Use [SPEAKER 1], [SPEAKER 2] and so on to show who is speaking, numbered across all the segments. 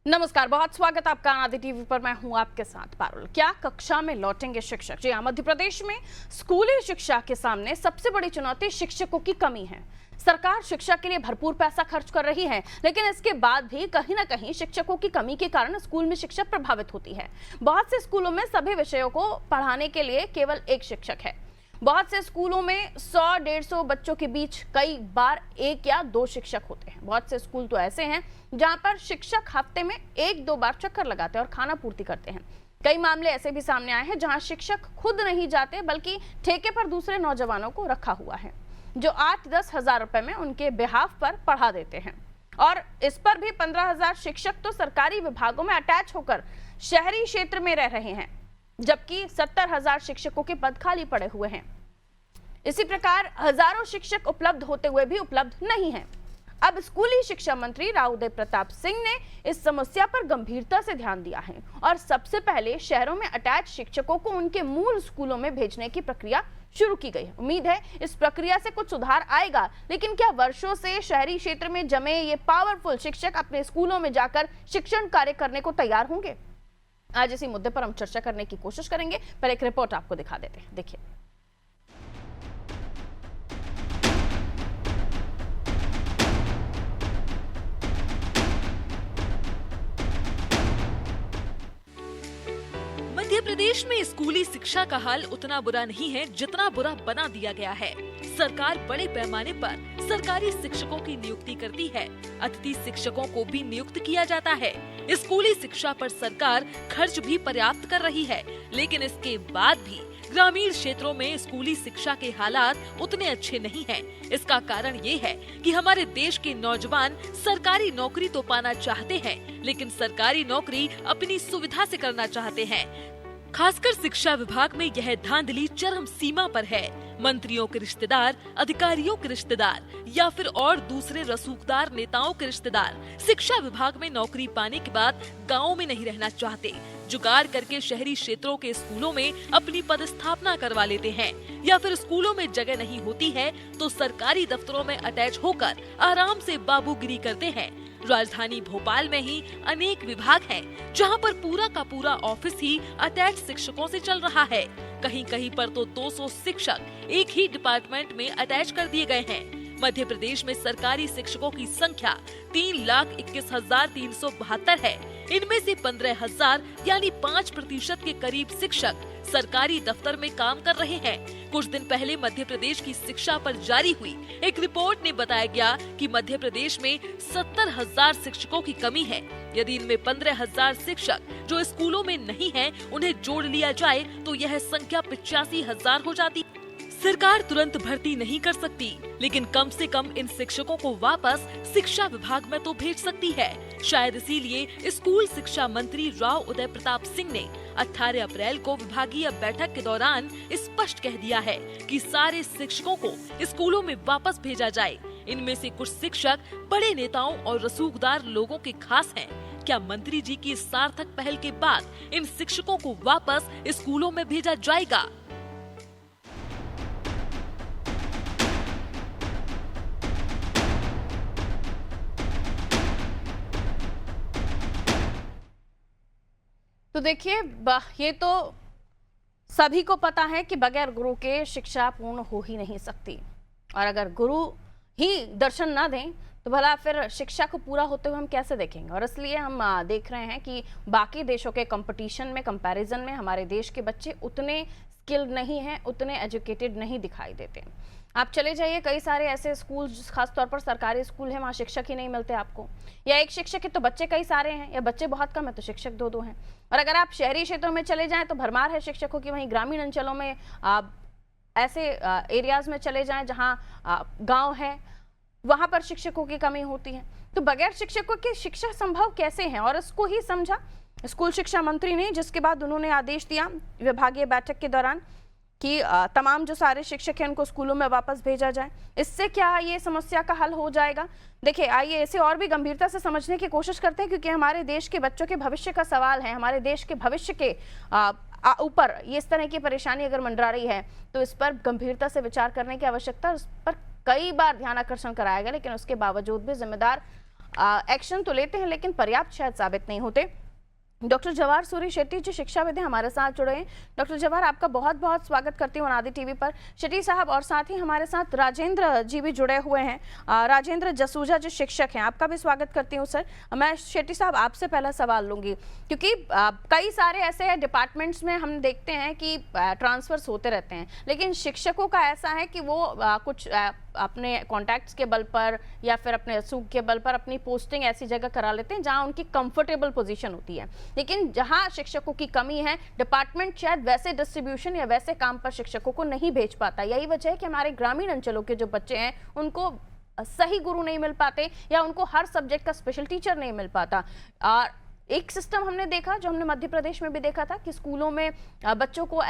[SPEAKER 1] नमस्कार, बहुत स्वागत आपका आदि टीवी पर। मैं हूं आपके साथ पारुल। क्या कक्षा में लौटेंगे शिक्षक? जी हां, मध्य प्रदेश में स्कूली शिक्षा के सामने सबसे बड़ी चुनौती शिक्षकों की कमी है। सरकार शिक्षा के लिए भरपूर पैसा खर्च कर रही है, लेकिन इसके बाद भी कहीं ना कहीं शिक्षकों की कमी के कारण स्कूल में शिक्षा प्रभावित होती है। बहुत से स्कूलों में सभी विषयों को पढ़ाने के लिए केवल एक शिक्षक है। बहुत से स्कूलों में 100-150 बच्चों के बीच कई बार एक या दो शिक्षक होते हैं। बहुत से स्कूल तो ऐसे हैं जहां पर शिक्षक हफ्ते में 1-2 बार चक्कर लगाते हैं और खाना पूर्ति करते हैं। कई मामले ऐसे भी सामने आए हैं जहां शिक्षक खुद नहीं जाते, बल्कि ठेके पर दूसरे नौजवानों को रखा हुआ है, जो 8-10 हजार रुपए में उनके बिहाफ पर पढ़ा देते हैं। और इस पर भी 15,000 शिक्षक तो सरकारी विभागों में अटैच होकर शहरी क्षेत्र में रह रहे हैं, जबकि 70,000 शिक्षकों के पद खाली पड़े हुए हैं। इसी प्रकार हजारों शिक्षक उपलब्ध होते हुए भी उपलब्ध नहीं हैं। अब स्कूली शिक्षा मंत्री राव उदय प्रताप सिंह ने इस समस्या पर गंभीरता से ध्यान दिया है और सबसे पहले शहरों में अटैच शिक्षकों को उनके मूल स्कूलों में भेजने की प्रक्रिया शुरू की गई है। उम्मीद है इस प्रक्रिया से कुछ सुधार आएगा, लेकिन क्या वर्षों से शहरी क्षेत्र में जमे ये पावरफुल शिक्षक अपने स्कूलों में जाकर शिक्षण कार्य करने को तैयार होंगे? आज इसी मुद्दे पर हम चर्चा करने की कोशिश करेंगे। पर एक रिपोर्ट आपको दिखा देते हैं, देखिए।
[SPEAKER 2] मध्य प्रदेश में स्कूली शिक्षा का हाल उतना बुरा नहीं है जितना बुरा बना दिया गया है। सरकार बड़े पैमाने पर सरकारी शिक्षकों की नियुक्ति करती है, अतिथि शिक्षकों को भी नियुक्त किया जाता है। स्कूली शिक्षा पर सरकार खर्च भी पर्याप्त कर रही है, लेकिन इसके बाद भी ग्रामीण क्षेत्रों में स्कूली शिक्षा के हालात उतने अच्छे नहीं हैं। इसका कारण ये है कि हमारे देश के नौजवान सरकारी नौकरी तो पाना चाहते हैं, लेकिन सरकारी नौकरी अपनी सुविधा से करना चाहते हैं। खासकर शिक्षा विभाग में यह धांधली चरम सीमा पर है। मंत्रियों के रिश्तेदार, अधिकारियों के रिश्तेदार या फिर और दूसरे रसूखदार नेताओं के रिश्तेदार शिक्षा विभाग में नौकरी पाने के बाद गाँव में नहीं रहना चाहते। जुगाड़ करके शहरी क्षेत्रों के स्कूलों में अपनी पदस्थापना करवा लेते हैं, या फिर स्कूलों में जगह नहीं होती है तो सरकारी दफ्तरों में अटैच होकर आराम से बाबूगिरी करते हैं। राजधानी भोपाल में ही अनेक विभाग हैं, जहां पर पूरा का पूरा ऑफिस ही अटैच शिक्षकों से चल रहा है। कहीं कहीं पर तो 200 शिक्षक एक ही डिपार्टमेंट में अटैच कर दिए गए हैं। मध्य प्रदेश में सरकारी शिक्षकों की संख्या 3,21,372 है। इनमें से 15,000 यानी 5% के करीब शिक्षक सरकारी दफ्तर में काम कर रहे हैं। कुछ दिन पहले मध्य प्रदेश की शिक्षा पर जारी हुई एक रिपोर्ट ने बताया गया कि मध्य प्रदेश में 70,000 शिक्षकों की कमी है। यदि इनमें 15,000 शिक्षक जो स्कूलों में नहीं हैं, उन्हें जोड़ लिया जाए तो यह संख्या 85,000 हो जाती। सरकार तुरंत भर्ती नहीं कर सकती, लेकिन कम से कम इन शिक्षकों को वापस शिक्षा विभाग में तो भेज सकती है। शायद इसीलिए स्कूल शिक्षा मंत्री राव उदय प्रताप सिंह ने 18 अप्रैल को विभागीय बैठक के दौरान स्पष्ट कह दिया है कि सारे शिक्षकों को स्कूलों में वापस भेजा जाए। इनमें से कुछ शिक्षक बड़े नेताओं और रसूखदार लोगों के खास हैं। क्या मंत्री जी की सार्थक पहल के बाद इन शिक्षकों को वापस स्कूलों में भेजा जाएगा?
[SPEAKER 1] तो देखिए, ये तो सभी को पता है कि बगैर गुरु के शिक्षा पूर्ण हो ही नहीं सकती, और अगर गुरु ही दर्शन ना दें तो भला फिर शिक्षा को पूरा होते हुए हम कैसे देखेंगे। और इसलिए हम देख रहे हैं कि बाकी देशों के कंपटीशन में, कंपैरिजन में हमारे देश के बच्चे उतने स्किल्ड नहीं हैं, उतने एजुकेटेड नहीं दिखाई देते। आप चले जाइए, कई सारे ऐसे स्कूल, खासतौर पर सरकारी स्कूल हैं, वहाँ शिक्षक ही नहीं मिलते आपको, या एक शिक्षक है तो बच्चे कई सारे हैं, या बच्चे बहुत कम है तो शिक्षक 2-2 हैं। और अगर आप शहरी क्षेत्रों में चले जाएं तो भरमार है शिक्षकों की। वहीं ग्रामीण अंचलों में ऐसे एरियाज में चले जाएं जहां गांव है, वहां पर शिक्षकों की कमी होती है। तो बगैर शिक्षकों की शिक्षा संभव कैसे है? और इसको ही समझा स्कूल शिक्षा मंत्री ने, जिसके बाद उन्होंने आदेश दिया विभागीय बैठक के दौरान कि तमाम जो सारे शिक्षक हैं उनको स्कूलों में वापस भेजा जाए। इससे क्या ये समस्या का हल हो जाएगा? देखिए, आइए इसे और भी गंभीरता से समझने की कोशिश करते हैं, क्योंकि हमारे देश के बच्चों के भविष्य का सवाल है। हमारे देश के भविष्य के ऊपर ये इस तरह की परेशानी अगर मंडरा रही है तो इस पर गंभीरता से विचार करने की आवश्यकता। उस पर कई बार ध्यान आकर्षण कराया गया, लेकिन उसके बावजूद भी जिम्मेदार एक्शन तो लेते हैं लेकिन पर्याप्त शायद साबित नहीं होते। डॉक्टर जवाहर सूरी शेट्टी जी शिक्षाविद हैं, हमारे साथ जुड़े हैं। डॉक्टर जवाहर, आपका बहुत बहुत स्वागत करती हूँ अनादि टीवी पर। शेट्टी साहब और साथ ही हमारे साथ राजेंद्र जी भी जुड़े हुए हैं, राजेंद्र जसूजा जो शिक्षक हैं, आपका भी स्वागत करती हूँ सर। मैं शेट्टी साहब आपसे पहला सवाल लूंगी, क्योंकि कई सारे ऐसे डिपार्टमेंट्स में हम देखते हैं कि ट्रांसफर्स होते रहते हैं, लेकिन शिक्षकों का ऐसा है कि वो कुछ अपने कॉन्टैक्ट्स के बल पर या फिर अपने रसूख के बल पर अपनी पोस्टिंग ऐसी जगह करा लेते हैं जहां उनकी कंफर्टेबल पोजीशन होती है, लेकिन जहां शिक्षकों की कमी है डिपार्टमेंट शायद वैसे डिस्ट्रीब्यूशन या वैसे काम पर शिक्षकों को नहीं भेज पाता। यही वजह है कि हमारे ग्रामीण अंचलों के जो बच्चे हैं उनको सही गुरु नहीं मिल पाते या उनको हर सब्जेक्ट का स्पेशल टीचर नहीं मिल पाता। और एक सिस्टम हमने देखा, जो हमने मध्य प्रदेश में भी देखा था, कि स्कूलों में बच्चों को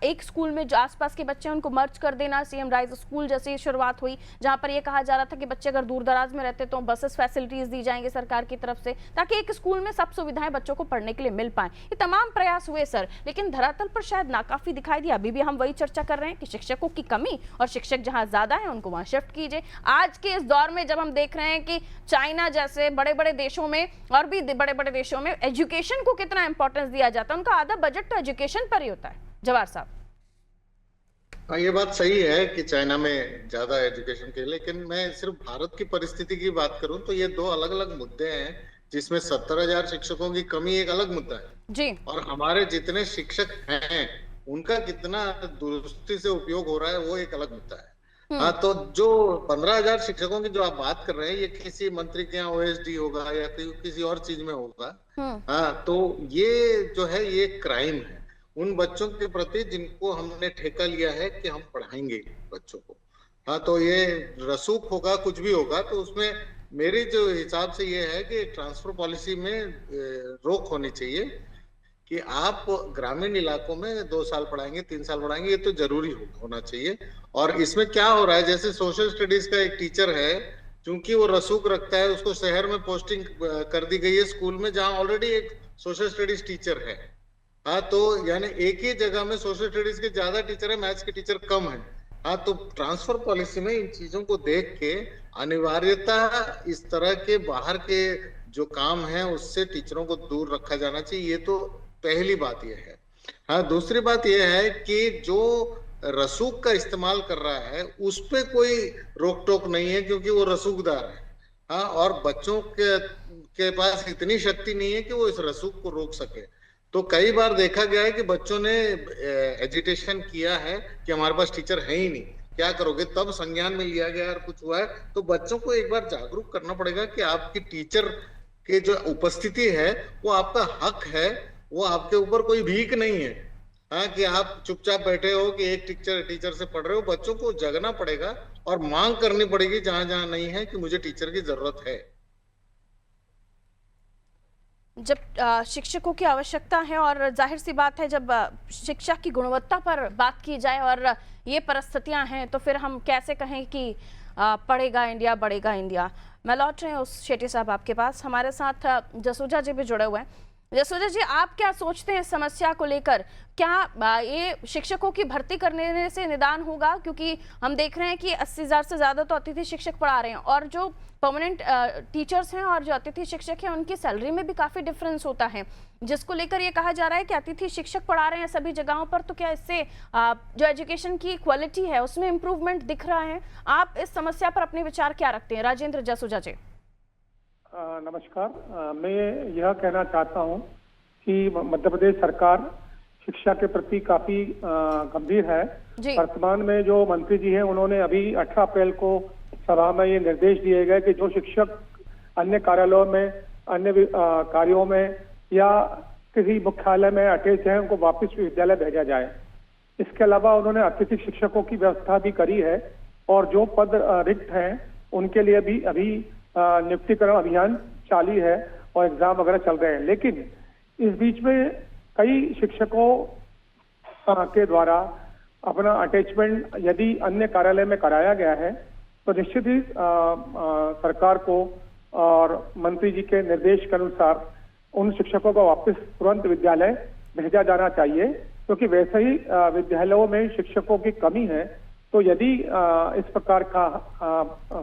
[SPEAKER 1] एक स्कूल में जो आसपास के बच्चे हैं उनको मर्ज कर देना, सीएम राइज स्कूल जैसी शुरुआत हुई, जहां पर यह कहा जा रहा था कि बच्चे अगर दूर दराज में रहते तो बसेस फैसिलिटीज दी जाएंगी सरकार की तरफ से, ताकि एक स्कूल में सब सुविधाएं बच्चों को पढ़ने के लिए मिल पाए। ये तमाम प्रयास हुए सर, लेकिन धरातल पर शायद नाकाफी दिखाई दिया। अभी भी हम वही चर्चा कर रहे हैं कि शिक्षकों की कमी, और शिक्षक जहां ज्यादा है उनको वहां शिफ्ट कीजिए। आज के इस दौर में जब हम देख रहे हैं कि चाइना जैसे बड़े बड़े देशों में और भी बड़े बड़े देशों में एजुकेशन को कितना इंपॉर्टेंस दिया जाता है, उनका आधा बजट तो एजुकेशन पर ही होता है। जवाहर साहब।
[SPEAKER 3] हाँ, ये बात सही है कि चाइना में ज्यादा एजुकेशन के, लेकिन मैं सिर्फ भारत की परिस्थिति की बात करूं तो ये दो अलग अलग मुद्दे हैं, जिसमें 70,000 शिक्षकों की कमी एक अलग मुद्दा है
[SPEAKER 1] जी,
[SPEAKER 3] और हमारे जितने शिक्षक हैं उनका कितना दुरुस्ती से उपयोग हो रहा है वो एक अलग मुद्दा है। हाँ, तो जो 15,000 शिक्षकों की जो आप बात कर रहे हैं, ये किसी मंत्री के यहाँ ओएसडी होगा या किसी और चीज में होगा। हाँ, तो ये जो है ये क्राइम है उन बच्चों के प्रति जिनको हमने ठेका लिया है कि हम पढ़ाएंगे बच्चों को। हाँ, तो ये रसूख होगा, कुछ भी होगा, तो उसमें मेरे जो हिसाब से ये है कि ट्रांसफर पॉलिसी में रोक होनी चाहिए कि आप ग्रामीण इलाकों में 2 साल पढ़ाएंगे, 3 साल पढ़ाएंगे, ये तो जरूरी होना चाहिए। और इसमें क्या हो रहा है, जैसे सोशल स्टडीज का एक टीचर है, क्योंकि वो रसूख रखता है, उसको शहर में पोस्टिंग कर दी गई है स्कूल में जहां ऑलरेडी एक सोशल स्टडीज टीचर है। हाँ, तो यानी एक ही जगह में सोशल स्टडीज के ज्यादा टीचर है, मैथ्स के टीचर कम है। हाँ, तो ट्रांसफर पॉलिसी में इन चीजों को देख के अनिवार्यता इस तरह के बाहर के जो काम है उससे टीचरों को दूर रखा जाना चाहिए। ये तो पहली बात ये है। हाँ, दूसरी बात ये है कि जो रसूख का इस्तेमाल कर रहा है उस पे कोई रोक टोक नहीं है, क्योंकि वो रसूखदार है। हाँ, और बच्चों के पास इतनी शक्ति नहीं है कि वो इस रसूख को रोक सके। तो कई बार देखा गया है कि बच्चों ने एजिटेशन किया है कि हमारे पास टीचर है ही नहीं, क्या करोगे, तब संज्ञान में लिया गया और कुछ हुआ है। तो बच्चों को एक बार जागरूक करना पड़ेगा कि आपकी टीचर के जो उपस्थिति है वो आपका हक है, वो आपके ऊपर कोई भीख नहीं है। हाँ, कि आप चुपचाप बैठे हो कि एक टीचर से पढ़ रहे हो। बच्चों को जगना पड़ेगा और मांग करनी पड़ेगी जहां जहां नहीं है कि मुझे टीचर की जरूरत है।
[SPEAKER 1] जब शिक्षकों की आवश्यकता है और जाहिर सी बात है जब शिक्षा की गुणवत्ता पर बात की जाए और ये परिस्थितियां हैं तो फिर हम कैसे कहें कि पढ़ेगा इंडिया बढ़ेगा इंडिया। मैं लौट रही हूँ शेट्टी साहब आपके पास, हमारे साथ जसूजा जी भी जुड़े हुए हैं। जसूजा जी, आप क्या सोचते हैं समस्या को लेकर? क्या ये शिक्षकों की भर्ती करने से निदान होगा? क्योंकि हम देख रहे हैं कि 80,000 से ज्यादा तो अतिथि शिक्षक पढ़ा रहे हैं और जो परमानेंट टीचर्स हैं और जो अतिथि शिक्षक हैं उनकी सैलरी में भी काफी डिफरेंस होता है, जिसको लेकर ये कहा जा रहा है कि अतिथि शिक्षक पढ़ा रहे हैं सभी जगहों पर, तो क्या इससे जो एजुकेशन की क्वालिटी है उसमें इम्प्रूवमेंट दिख रहा है? आप इस समस्या पर अपने विचार क्या रखते हैं? राजेंद्र जसूजा जी।
[SPEAKER 4] नमस्कार। मैं यह कहना चाहता हूं कि मध्य प्रदेश सरकार शिक्षा के प्रति काफी गंभीर है। वर्तमान में जो मंत्री जी हैं उन्होंने अभी 18 अप्रैल को सभा में ये निर्देश दिए गए कि जो शिक्षक अन्य कार्यालयों में, अन्य कार्यों में या किसी मुख्यालय में अटैच हैं उनको वापस विद्यालय भेजा जाए। इसके अलावा उन्होंने अतिथि शिक्षकों की व्यवस्था भी करी है और जो पद रिक्त हैं उनके लिए भी अभी नियुक्तिकरण अभियान चालू है और एग्जाम वगैरह चल रहे हैं। लेकिन इस बीच में कई शिक्षकों के द्वारा अपना अटैचमेंट यदि अन्य कार्यालय में कराया गया है तो निश्चित ही सरकार को और मंत्री जी के निर्देश के अनुसार उन शिक्षकों को वापस तुरंत विद्यालय भेजा जाना चाहिए, क्योंकि वैसे ही विद्यालयों में शिक्षकों की कमी है। तो यदि इस प्रकार का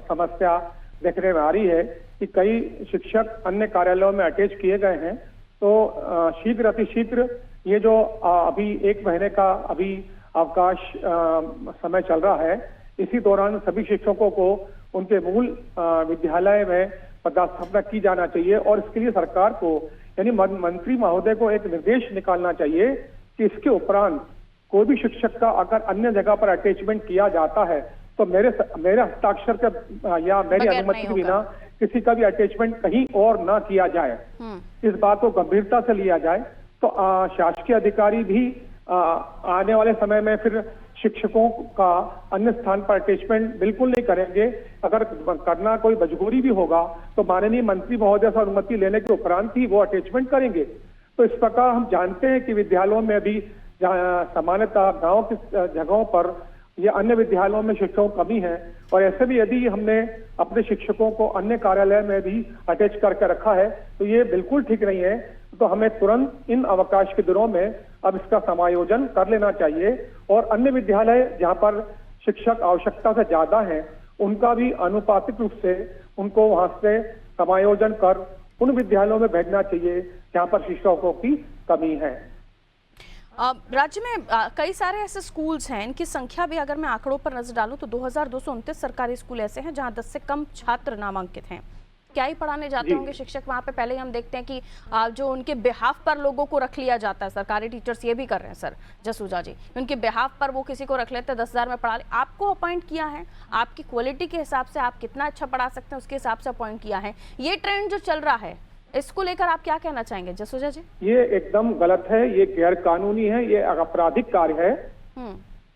[SPEAKER 4] समस्या देखने में आ रही है कि कई शिक्षक अन्य कार्यालयों में अटैच किए गए हैं। तो शीघ्र अतिशीघ्र ये जो अभी 1 महीने का अभी अवकाश समय चल रहा है, इसी दौरान सभी शिक्षकों को उनके मूल विद्यालय में पदस्थापना की जाना चाहिए। और इसके लिए सरकार को यानी मंत्री महोदय को एक निर्देश निकालना चाहिए कि इसके उपरांत कोई भी शिक्षक का अगर अन्य जगह पर अटैचमेंट किया जाता है तो मेरे हस्ताक्षर के या मेरी अनुमति के बिना किसी का भी अटैचमेंट कहीं और ना किया जाए। इस बात को गंभीरता से लिया जाए तो शासकीय अधिकारी भी आने वाले समय में फिर शिक्षकों का अन्य स्थान पर अटैचमेंट बिल्कुल नहीं करेंगे। अगर करना कोई मजबूरी भी होगा तो माननीय मंत्री महोदय से अनुमति लेने के उपरांत ही वो अटैचमेंट करेंगे। तो इस प्रकार हम जानते हैं कि विद्यालयों में भी सामान्यतः गांव की जगहों पर या अन्य विद्यालयों में शिक्षकों की कमी है, और ऐसे भी यदि हमने अपने शिक्षकों को अन्य कार्यालय में भी अटैच करके रखा है तो ये बिल्कुल ठीक नहीं है। तो हमें तुरंत इन अवकाश के दिनों में अब इसका समायोजन कर लेना चाहिए, और अन्य विद्यालय जहां पर शिक्षक आवश्यकता से ज्यादा हैं उनका भी अनुपातिक रूप से उनको वहां से समायोजन कर उन विद्यालयों में भेजना चाहिए जहां पर शिक्षकों की कमी है।
[SPEAKER 1] राज्य में कई सारे ऐसे स्कूल्स हैं, इनकी संख्या भी अगर मैं आंकड़ों पर नजर डालूं तो 2229 सरकारी स्कूल ऐसे हैं जहां 10 से कम छात्र नामांकित हैं। क्या ही पढ़ाने जाते होंगे शिक्षक वहां पे? पहले ही हम देखते हैं कि जो उनके बिहाफ पर लोगों को रख लिया जाता है, सरकारी टीचर्स ये भी कर रहे हैं सर जसूजा जी, उनके बिहाफ पर वो किसी को रख लेते हैं, 10,000 में पढ़ा ले। आपको अपॉइंट किया है, आपकी क्वालिटी के हिसाब से आप कितना अच्छा पढ़ा सकते हैं उसके हिसाब से अपॉइंट किया है। ये ट्रेंड जो चल रहा है इसको लेकर आप क्या कहना चाहेंगे जसूजा जी? ये
[SPEAKER 4] एकदम गलत है, ये गैर कानूनी है, ये आपराधिक कार्य है।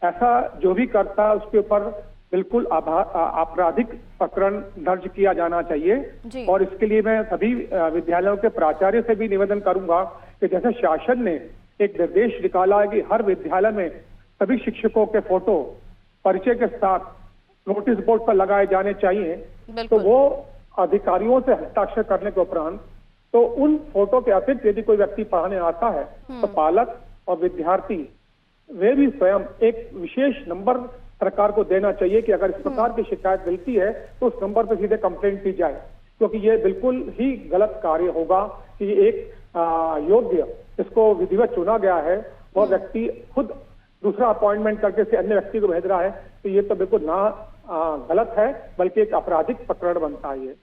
[SPEAKER 4] ऐसा जो भी करता है उसके ऊपर बिल्कुल आपराधिक प्रकरण दर्ज किया जाना चाहिए। और इसके लिए मैं सभी विद्यालयों के प्राचार्य से भी निवेदन करूंगा कि जैसे शासन ने एक निर्देश निकाला है कि हर विद्यालय में सभी शिक्षकों के फोटो परिचय के साथ नोटिस बोर्ड पर लगाए जाने चाहिए, तो वो अधिकारियों से हस्ताक्षर करने के उपरांत तो उन फोटो के अतिरिक्त यदि कोई व्यक्ति पढ़ाने आता है तो पालक और विद्यार्थी वे भी स्वयं एक विशेष नंबर सरकार को देना चाहिए कि अगर इस प्रकार की शिकायत मिलती है तो उस नंबर पर सीधे कंप्लेंट की जाए, क्योंकि ये बिल्कुल ही गलत कार्य होगा कि एक योग्य इसको विधिवत चुना गया है और व्यक्ति खुद दूसरा अपॉइंटमेंट करके से अन्य व्यक्ति को भेज रहा है, तो ये तो बिल्कुल गलत है, बल्कि एक आपराधिक प्रकरण बनता है ये।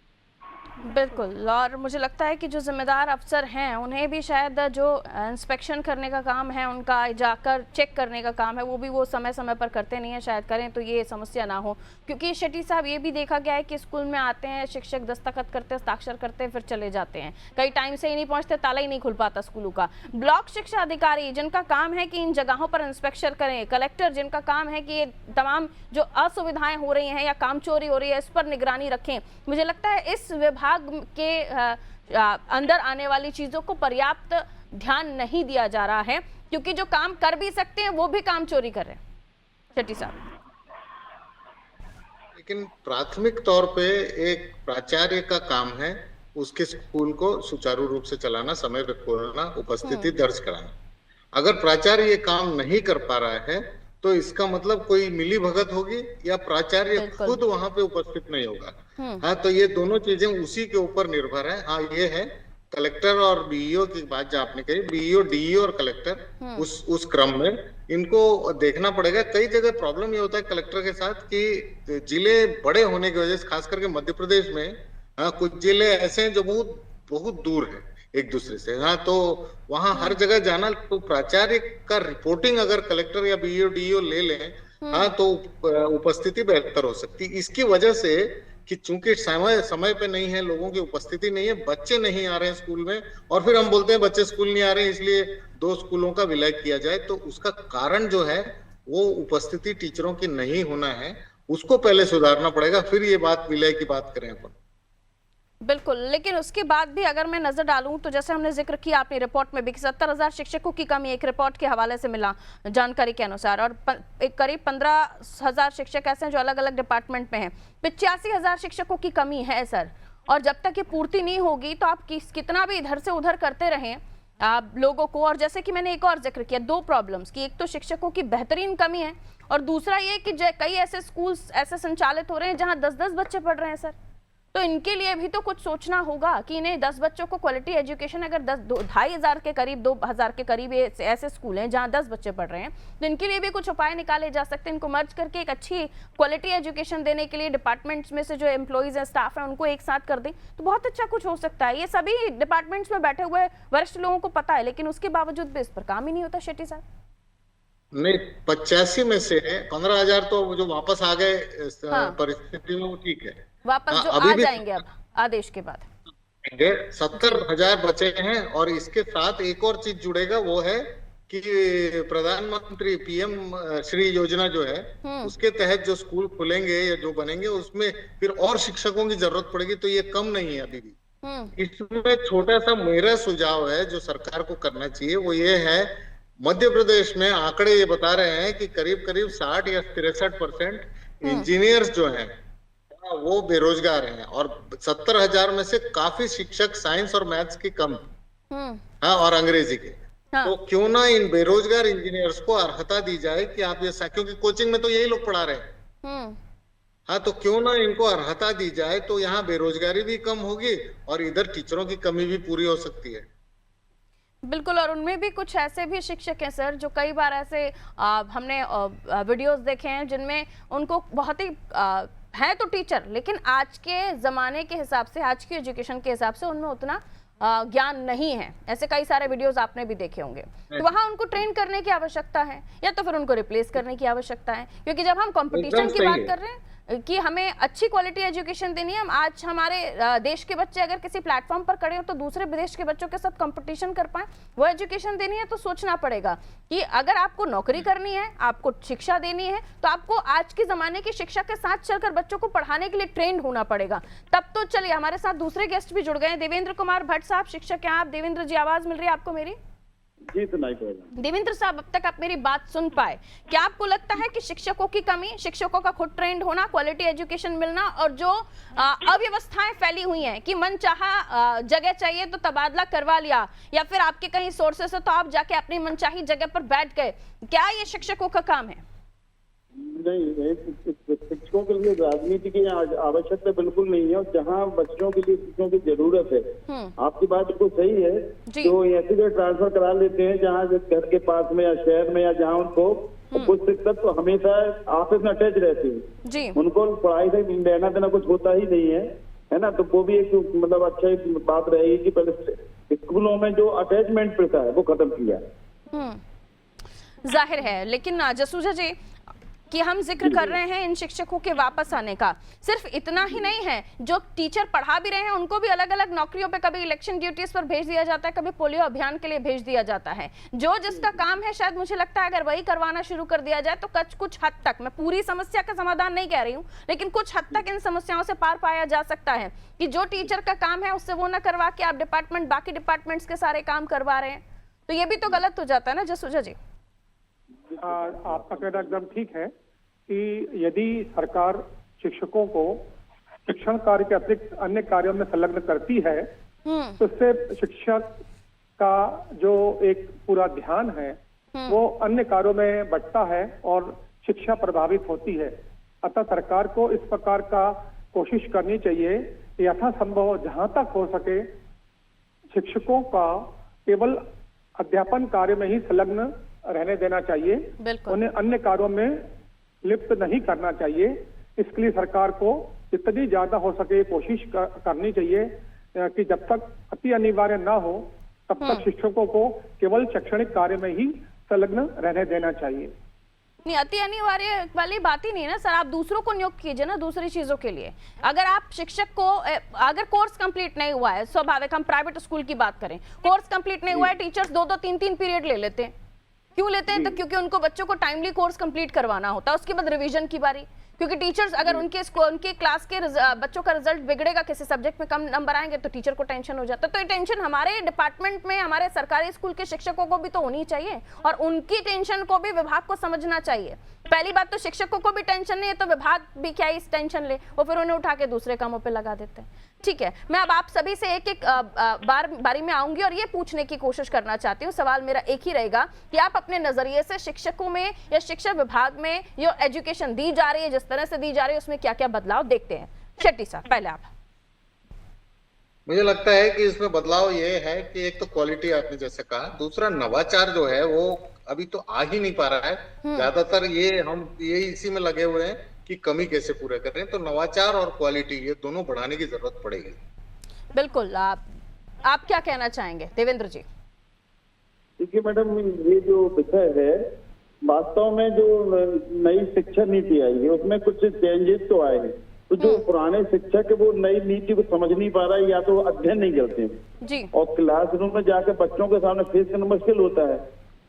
[SPEAKER 1] बिल्कुल, और मुझे लगता है कि जो जिम्मेदार अफसर हैं उन्हें भी शायद जो इंस्पेक्शन करने का काम है, उनका जाकर चेक करने का काम है, वो भी वो समय समय पर करते नहीं है। शायद करें तो ये समस्या ना हो, क्योंकि शेट्टी साहब ये भी देखा गया है कि स्कूल में आते हैं शिक्षक, दस्तखत करते हैं, हस्ताक्षर करते हैं, फिर चले जाते हैं, कई टाइम से ही नहीं पहुंचते, ताला ही नहीं खुल पाता स्कूलों का। ब्लॉक शिक्षा अधिकारी जिनका काम है कि इन जगहों पर इंस्पेक्शन करें, कलेक्टर जिनका काम है कि ये तमाम जो असुविधाएं हो रही हैं या काम चोरी हो रही है इस पर निगरानी रखें। मुझे लगता है इस विभाग के अंदर आने वाली चीजों को पर्याप्त ध्यान नहीं दिया जा रहा है, क्योंकि जो काम कर भी सकते हैं वो भी काम चोरी कर रहे हैं। शेट्टी साहब,
[SPEAKER 3] लेकिन प्राथमिक तौर पे एक प्राचार्य का काम है उसके स्कूल को सुचारू रूप से चलाना, समय पर खोलना, उपस्थिति दर्ज कराना। अगर प्राचार्य ये काम नहीं कर पा रहा है तो इसका मतलब कोई मिली भगत होगी या प्राचार्य खुद वहां पे उपस्थित नहीं होगा। हाँ, तो ये दोनों चीजें उसी के ऊपर निर्भर है। हाँ, ये है कलेक्टर और बीईओ की बात जो आपने कही, बीईओ, डीईओ और कलेक्टर उस क्रम में इनको देखना पड़ेगा। कई जगह प्रॉब्लम ये होता है कलेक्टर के साथ कि जिले बड़े होने की वजह से, खास करके मध्य प्रदेश में कुछ जिले ऐसे हैं जो बहुत बहुत दूर है एक दूसरे से। हाँ, तो वहां हर जगह जाना, तो प्राचार्य का रिपोर्टिंग अगर कलेक्टर या बीईओ डीईओ ले लें, हाँ, तो उपस्थिति बेहतर हो सकती। इसकी वजह से कि चूंकि समय पे नहीं है, लोगों की उपस्थिति नहीं है, बच्चे नहीं आ रहे हैं स्कूल में, और फिर हम बोलते हैं बच्चे स्कूल नहीं आ रहे हैं इसलिए 2 स्कूलों का विलय किया जाए, तो उसका कारण जो है वो उपस्थिति टीचरों की नहीं होना है, उसको पहले सुधारना पड़ेगा, फिर ये बात विलय की बात करें अपन।
[SPEAKER 1] बिल्कुल, लेकिन उसके बाद भी अगर मैं नजर डालूं तो जैसे हमने जिक्र किया अपनी रिपोर्ट में भी 70,000 शिक्षकों की कमी एक रिपोर्ट के हवाले से मिला जानकारी के अनुसार, और एक करीब 15,000 शिक्षक ऐसे हैं जो अलग अलग डिपार्टमेंट में हैं। 85,000 शिक्षकों की कमी है सर, और जब तक ये पूर्ति नहीं होगी तो आप कितना भी इधर से उधर करते रहें आप लोगों को। और जैसे कि मैंने एक और जिक्र किया 2 प्रॉब्लम्स की, एक तो शिक्षकों की बेहतरीन कमी है, और दूसरा ये कि कई ऐसे स्कूल ऐसे संचालित हो रहे हैं जहाँ 10-10 बच्चे पढ़ रहे हैं सर। तो इनके लिए भी तो कुछ सोचना होगा कि इन्हें 10 बच्चों को क्वालिटी एजुकेशन, अगर 2,500 के करीब 2,000 के करीब ऐसे स्कूल हैं जहां 10 बच्चे पढ़ रहे हैं, तो इनके लिए भी कुछ उपाय निकाले जा सकते हैं। इनको मर्ज करके एक अच्छी क्वालिटी एजुकेशन देने के लिए डिपार्टमेंट्स में से जो एम्प्लॉइज हैं, स्टाफ है, उनको एक साथ कर दें तो बहुत अच्छा कुछ हो सकता है। ये सभी डिपार्टमेंट्स में बैठे हुए वरिष्ठ लोगों को पता है, लेकिन उसके बावजूद भी इस पर काम ही नहीं होता। शेट्टी साहब
[SPEAKER 3] नहीं, 85 में से 15,000 तो जो वापस आ गए परिस्थिति में, वो ठीक है।
[SPEAKER 1] वापस जो
[SPEAKER 3] अभी
[SPEAKER 1] आ
[SPEAKER 3] भी
[SPEAKER 1] जाएंगे अब आदेश के बाद
[SPEAKER 3] 70,000 बचे हैं। और इसके साथ एक और चीज जुड़ेगा, वो है कि प्रधानमंत्री PM श्री योजना जो है, उसके तहत जो स्कूल खुलेंगे या जो बनेंगे, उसमें फिर और शिक्षकों की जरूरत पड़ेगी। तो ये कम नहीं है अभी भी। इसमें छोटा सा मेरा सुझाव है जो सरकार को करना चाहिए, वो ये है, मध्य प्रदेश में आंकड़े ये बता रहे हैं कि करीब करीब 60 या 63% इंजीनियर्स जो हैं वो बेरोजगार हैं, और 70,000 में से काफी शिक्षक साइंस और मैथ्स की कम, और अंग्रेजी के। तो क्यों ना इन बेरोजगार इंजीनियर्स को अर्हता दी जाए कि आप ये, क्योंकि कोचिंग में तो यही लोग पढ़ा रहे हैं, तो क्यों ना इनको अर्हता दी जाए, तो यहाँ बेरोजगारी भी कम होगी और इधर टीचरों की कमी भी पूरी हो सकती है।
[SPEAKER 1] बिल्कुल। और उनमें भी कुछ ऐसे भी शिक्षक हैं सर जो कई बार ऐसे हमने वीडियोस देखे हैं जिनमें उनको बहुत ही है तो टीचर, लेकिन आज के ज़माने के हिसाब से, आज की एजुकेशन के हिसाब से उनमें उतना ज्ञान नहीं है। ऐसे कई सारे वीडियोस आपने भी देखे होंगे। तो वहाँ उनको ट्रेन करने की आवश्यकता है, या तो फिर उनको रिप्लेस करने की आवश्यकता है। क्योंकि जब हम कंपटीशन की बात कर रहे हैं कि हमें अच्छी क्वालिटी एजुकेशन देनी है, हम आज हमारे देश के बच्चे अगर किसी प्लेटफॉर्म पर खड़े हो तो दूसरे विदेश के बच्चों के साथ कंपटीशन कर पाए, वो एजुकेशन देनी है, तो सोचना पड़ेगा कि अगर आपको नौकरी करनी है, आपको शिक्षा देनी है, तो आपको आज के ज़माने की शिक्षा के साथ चलकर बच्चों को पढ़ाने के लिए ट्रेंड होना पड़ेगा। तब तो चलिए, हमारे साथ दूसरे गेस्ट भी जुड़ गए हैं। देवेंद्र कुमार भट्ट साहब, शिक्षक हैं आप। देवेंद्र जी, आवाज़ मिल रही है आपको मेरी?
[SPEAKER 5] जी, सुनाई पड़ रहा है।
[SPEAKER 1] देवेंद्र साहब, अब तक आप मेरी बात सुन पाए? क्या आपको लगता है कि शिक्षकों की कमी, शिक्षकों का खुद ट्रेंड होना, क्वालिटी एजुकेशन मिलना, और जो अव्यवस्थाएं फैली हुई हैं कि मन चाहा जगह चाहिए तो तबादला करवा लिया, या फिर आपके कहीं सोर्सेस है तो आप जाके अपनी मनचाही जगह पर बैठ गए, क्या ये शिक्षकों का काम है?
[SPEAKER 5] नहीं, शिक्षकों के लिए राजनीति की आवश्यकता बिल्कुल नहीं है। और जहाँ बच्चों के लिए शिक्षकों की जरूरत है, आपकी बात बिल्कुल सही है। तो ऐसी जगह ट्रांसफर करा लेते हैं जहाँ घर के पास में या शहर में, या जहाँ उनको कुछ शिक्षक तो हमेशा ऑफिस में अटैच रहते हैं, उनको पढ़ाई से लेना देना कुछ होता ही नहीं है ना। तो वो भी एक मतलब अच्छा एक बात रहेगी कि पहले स्कूलों में जो अटैचमेंट प्रथा है वो खत्म किया।
[SPEAKER 1] जाहिर है, लेकिन जसूजा जी कि हम जिक्र कर रहे हैं इन शिक्षकों के वापस आने का, सिर्फ इतना ही नहीं है, जो टीचर पढ़ा भी रहे हैं उनको भी अलग अलग नौकरियों पे, कभी इलेक्शन ड्यूटीज पर भेज दिया जाता है, कभी पोलियो अभियान के लिए भेज दिया जाता है। जो जिसका काम है, शायद मुझे लगता है अगर वही करवाना शुरू कर दिया जाए तो कुछ हद तक, मैं पूरी समस्या का समाधान नहीं कह रही हूँ, लेकिन कुछ हद तक इन समस्याओं से पार पाया जा सकता है कि जो टीचर का काम है उससे वो ना करवा के आप बाकी डिपार्टमेंट्स के सारे काम करवा रहे हैं, तो ये भी तो गलत हो जाता है ना जसूजा जी?
[SPEAKER 4] आपका कहना एकदम ठीक है कि यदि सरकार शिक्षकों को शिक्षण कार्य के अतिरिक्त अन्य कार्यों में संलग्न करती है, तो इससे शिक्षक का जो एक पूरा ध्यान है वो अन्य कार्यों में बंटता है और शिक्षा प्रभावित होती है। अतः सरकार को इस प्रकार का कोशिश करनी चाहिए, यथासंभव जहां तक हो सके शिक्षकों का केवल अध्यापन कार्य में ही संलग्न रहने देना चाहिए, उन्हें अन्य कार्यों में लिप्त नहीं करना चाहिए। इसके लिए सरकार को जितनी ज्यादा हो सके कोशिश करनी चाहिए कि जब तक अति अनिवार्य ना हो तब तक शिक्षकों को केवल शैक्षणिक कार्य में ही संलग्न रहने देना चाहिए।
[SPEAKER 1] नहीं, अति अनिवार्य वाली बात ही नहीं है ना सर, आप दूसरों को नियुक्त कीजिए ना दूसरी चीजों के लिए। अगर आप शिक्षक को, अगर कोर्स कंप्लीट नहीं हुआ है, स्वाभाविक हम प्राइवेट स्कूल की बात करें, कोर्स कंप्लीट नहीं हुआ है, टीचर्स 2-2, 3-3 पीरियड ले लेते हैं। क्यों लेते हैं? तो क्योंकि उनको बच्चों को टाइमली कोर्स कंप्लीट करवाना होता है, उसके बाद रिवीजन की बारी। क्योंकि टीचर्स अगर उनके क्लास के बच्चों का रिजल्ट बिगड़ेगा, किसी सब्जेक्ट में कम नंबर आएंगे तो टीचर को टेंशन हो जाता है। तो ये टेंशन हमारे डिपार्टमेंट में, हमारे सरकारी स्कूल के शिक्षकों को भी तो होनी चाहिए, और उनकी टेंशन को भी विभाग को समझना चाहिए। पहली बात तो शिक्षकों को भी टेंशन नहीं है तो विभाग भी क्या इस टेंशन ले, वो फिर उन्हें उठा के दूसरे कामों पे लगा देते हैं। ठीक है, मैं अब आप सभी से एक एक बारी में आऊंगी और ये पूछने की कोशिश करना चाहती हूँ। सवाल मेरा एक ही रहेगा कि आप अपने नजरिए से शिक्षकों में या शिक्षा विभाग में जो एजुकेशन दी जा रही है, जिस तरह से दी जा रही है, उसमें क्या क्या बदलाव देखते हैं? शेट्टी साहब, पहले आप।
[SPEAKER 3] मुझे लगता है कि इसमें बदलाव ये है कि एक तो क्वालिटी आपने जैसे कहा, दूसरा नवाचार जो है वो अभी तो आ ही नहीं पा रहा है। ज्यादातर ये इसी में लगे हुए हैं कि कमी कैसे पूरे करें। तो नवाचार और क्वालिटी ये दोनों बढ़ाने की जरूरत पड़ेगी।
[SPEAKER 1] बिल्कुल। आप क्या कहना चाहेंगे देवेंद्र जी?
[SPEAKER 5] देखिए मैडम, ये जो विषय है वास्तव में जो नई शिक्षा नीति आई है उसमें कुछ चेंजेस तो आए हैं। तो जो पुराने शिक्षक है वो नई नीति को समझ नहीं पा रहा है या तो अध्ययन नहीं करते हैं
[SPEAKER 1] जी।
[SPEAKER 5] और क्लासरूम में जाकर बच्चों के सामने फेस करना मुश्किल होता है।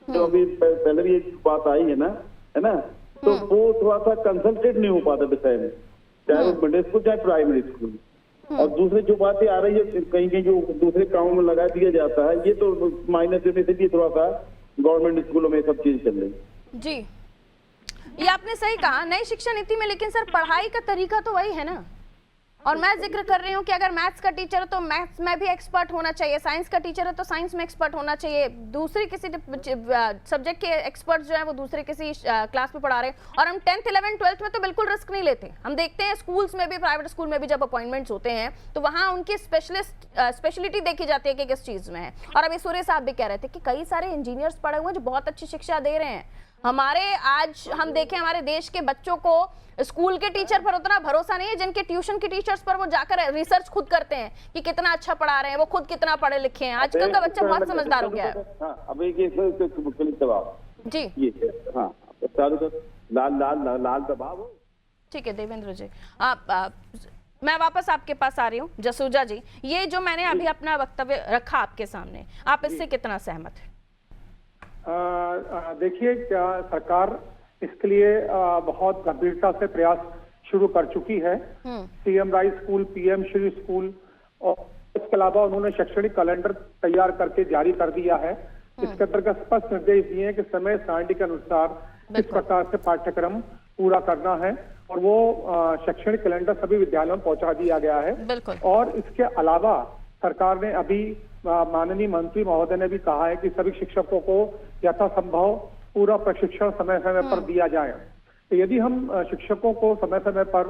[SPEAKER 5] तो अभी पहले भी ये बात आई है ना, तो वो थोड़ा सा कंसल्टेट नहीं हो पाता विषय में, चाहे वो मिडिल स्कूल चाहे प्राइमरी स्कूल। और दूसरी जो बातें आ रही है कहीं कहीं जो दूसरे कामों में लगा दिया जाता है, ये तो माइनस देने से भी थोड़ा सा गवर्नमेंट स्कूलों में सब चीज चल रही
[SPEAKER 1] जी। ये आपने सही कहा, नई शिक्षा नीति में, लेकिन सर पढ़ाई का तरीका तो वही है ना। और मैं जिक्र कर रही हूँ कि अगर मैथ्स का टीचर है तो मैथ्स में भी एक्सपर्ट होना चाहिए, साइंस का टीचर है तो साइंस में एक्सपर्ट होना चाहिए, दूसरी किसी सब्जेक्ट के एक्सपर्ट जो है वो दूसरे किसी क्लास में पढ़ा रहे हैं। और हम 10th 11th 12th में तो बिल्कुल रिस्क नहीं लेते। हम देखते हैं स्कूल्स में भी, प्राइवेट स्कूल में भी जब अपॉइंटमेंट्स होते हैं तो वहाँ उनकी स्पेशलिटी देखी जाती है कि किस चीज में है। और अभी सूर्य साहब भी कह रहे थे कि कई सारे इंजीनियर्स पढ़े हुए हैं जो बहुत अच्छी शिक्षा दे रहे हैं। हमारे आज हम देखें हमारे देश के बच्चों को स्कूल के टीचर पर उतना भरोसा नहीं है जिनके ट्यूशन के टीचर्स पर वो जाकर रिसर्च खुद करते हैं कि कितना अच्छा पढ़ा रहे हैं, वो खुद कितना पढ़े लिखे हैं। आजकल का बच्चा बहुत समझदार हो गया है।
[SPEAKER 5] अब एक जवाब
[SPEAKER 1] जी
[SPEAKER 5] ये हाँ, लाल दबाव हो।
[SPEAKER 1] ठीक है देवेंद्र जी, मैं वापस आपके पास आ रही हूँ। जसूजा जी, ये जो मैंने अभी अपना वक्तव्य रखा आपके सामने, आप इससे कितना सहमत हैं?
[SPEAKER 4] देखिए, क्या सरकार इसके लिए बहुत गंभीरता से प्रयास शुरू कर चुकी है। CM rise school, PM Shri school, और इसके अलावा उन्होंने शैक्षणिक कैलेंडर तैयार करके जारी कर दिया है। इसके अंतर्गत स्पष्ट निर्देश दिए हैं कि समय सारणी के अनुसार इस प्रकार से पाठ्यक्रम पूरा करना है और वो शैक्षणिक कैलेंडर सभी विद्यालयों में पहुंचा दिया गया है। और इसके अलावा सरकार ने अभी, माननीय मंत्री महोदय ने भी कहा है कि सभी शिक्षकों को यथासंभव पूरा प्रशिक्षण समय समय पर दिया जाए। तो यदि हम शिक्षकों को समय समय पर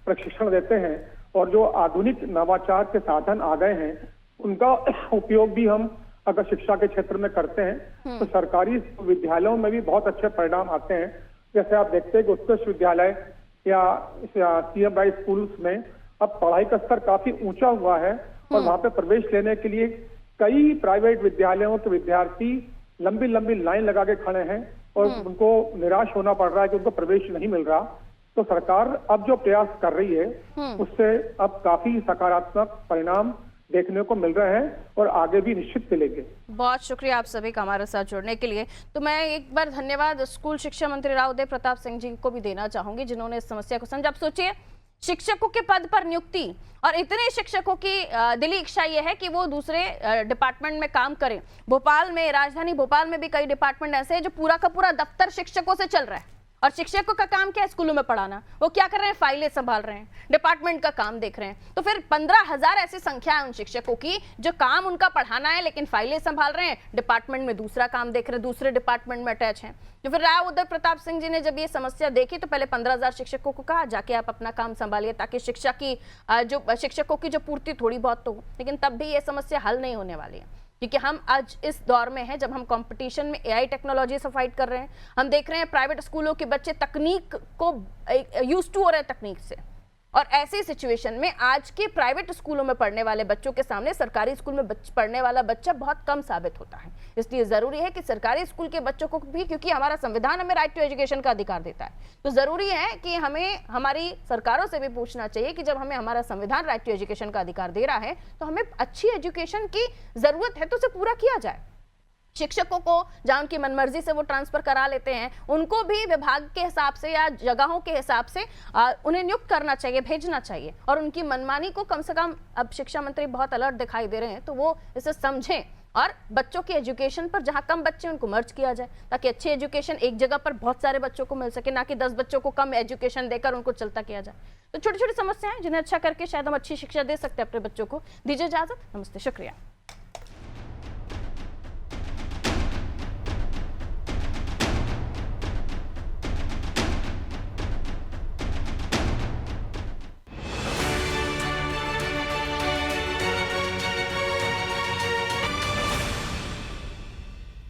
[SPEAKER 4] प्रशिक्षण देते हैं और जो आधुनिक नवाचार के साधन आ गए हैं उनका उपयोग भी हम अगर शिक्षा के क्षेत्र में करते हैं तो सरकारी विद्यालयों में भी बहुत अच्छे परिणाम आते हैं। जैसे आप देखते हैं कि उत्कृष्ट विद्यालय या सीएम राइज स्कूल्स में अब पढ़ाई का स्तर काफी ऊंचा हुआ है और वहां पे प्रवेश लेने के लिए कई प्राइवेट विद्यालयों के विद्यार्थी लंबी लंबी लाइन लगा के खड़े हैं और उनको निराश होना पड़ रहा है कि उनको प्रवेश नहीं मिल रहा। तो सरकार अब जो प्रयास कर रही है उससे अब काफी सकारात्मक परिणाम देखने को मिल रहे हैं और आगे भी निश्चित मिलेंगे।
[SPEAKER 1] बहुत शुक्रिया आप सभी का हमारे साथ जुड़ने के लिए। तो मैं एक बार धन्यवाद स्कूल शिक्षा मंत्री राव उदय प्रताप सिंह जी को भी देना चाहूंगी जिन्होंने इस समस्या को समझा। आप सोचिए, शिक्षकों के पद पर नियुक्ति और इतने शिक्षकों की दिली इच्छा यह है कि वो दूसरे डिपार्टमेंट में काम करें। भोपाल में, राजधानी भोपाल में भी कई डिपार्टमेंट ऐसे हैं जो पूरा का पूरा दफ्तर शिक्षकों से चल रहा है और शिक्षकों का काम क्या है? स्कूलों में पढ़ाना। वो क्या कर रहे हैं? फाइलें संभाल रहे हैं, डिपार्टमेंट का काम देख रहे हैं। तो फिर 15,000 ऐसी संख्या है उन शिक्षकों की जो काम उनका पढ़ाना है लेकिन फाइलें संभाल रहे हैं, डिपार्टमेंट में दूसरा काम देख रहे हैं, दूसरे डिपार्टमेंट में अटैच हैं। तो फिर राव उदय प्रताप सिंह जी ने जब ये समस्या देखी तो पहले 15,000 शिक्षकों को कहा जाके आप अपना काम संभालिए ताकि शिक्षा की जो शिक्षकों की जो पूर्ति थोड़ी बहुत तो हो। लेकिन तब भी ये समस्या हल नहीं होने वाली है क्योंकि हम आज इस दौर में हैं जब हम कंपटीशन में एआई टेक्नोलॉजी से फाइट कर रहे हैं। हम देख रहे हैं प्राइवेट स्कूलों के बच्चे तकनीक को यूज्ड टू हो रहे हैं तकनीक से, और ऐसी सिचुएशन में आज के प्राइवेट स्कूलों में पढ़ने वाले बच्चों के सामने सरकारी स्कूल में पढ़ने वाला बच्चा बहुत कम साबित होता है। इसलिए जरूरी है कि सरकारी स्कूल के बच्चों को भी, क्योंकि हमारा संविधान हमें राइट टू एजुकेशन का अधिकार देता है, तो जरूरी है कि हमें हमारी सरकारों से भी पूछना चाहिए कि जब हमें हमारा संविधान राइट टू एजुकेशन का अधिकार दे रहा है तो हमें अच्छी एजुकेशन की जरूरत है तो उसे पूरा किया जाए। शिक्षकों को जहां उनकी मनमर्जी से वो ट्रांसफर करा लेते हैं उनको भी विभाग के हिसाब से या जगहों के हिसाब से उन्हें नियुक्त करना चाहिए, भेजना चाहिए। और उनकी मनमानी को कम से कम, अब शिक्षा मंत्री बहुत अलर्ट दिखाई दे रहे हैं तो वो इसे समझें और बच्चों की एजुकेशन पर जहां कम बच्चे उनको मर्ज किया जाए ताकि अच्छी एजुकेशन एक जगह पर बहुत सारे बच्चों को मिल सके, ना कि 10 बच्चों को कम एजुकेशन देकर उनको चलता किया जाए। तो छोटी छोटी समस्याएं जिन्हें अच्छा करके शायद हम अच्छी शिक्षा दे सकते हैं अपने बच्चों को। दीजिए इजाजत, नमस्ते, शुक्रिया।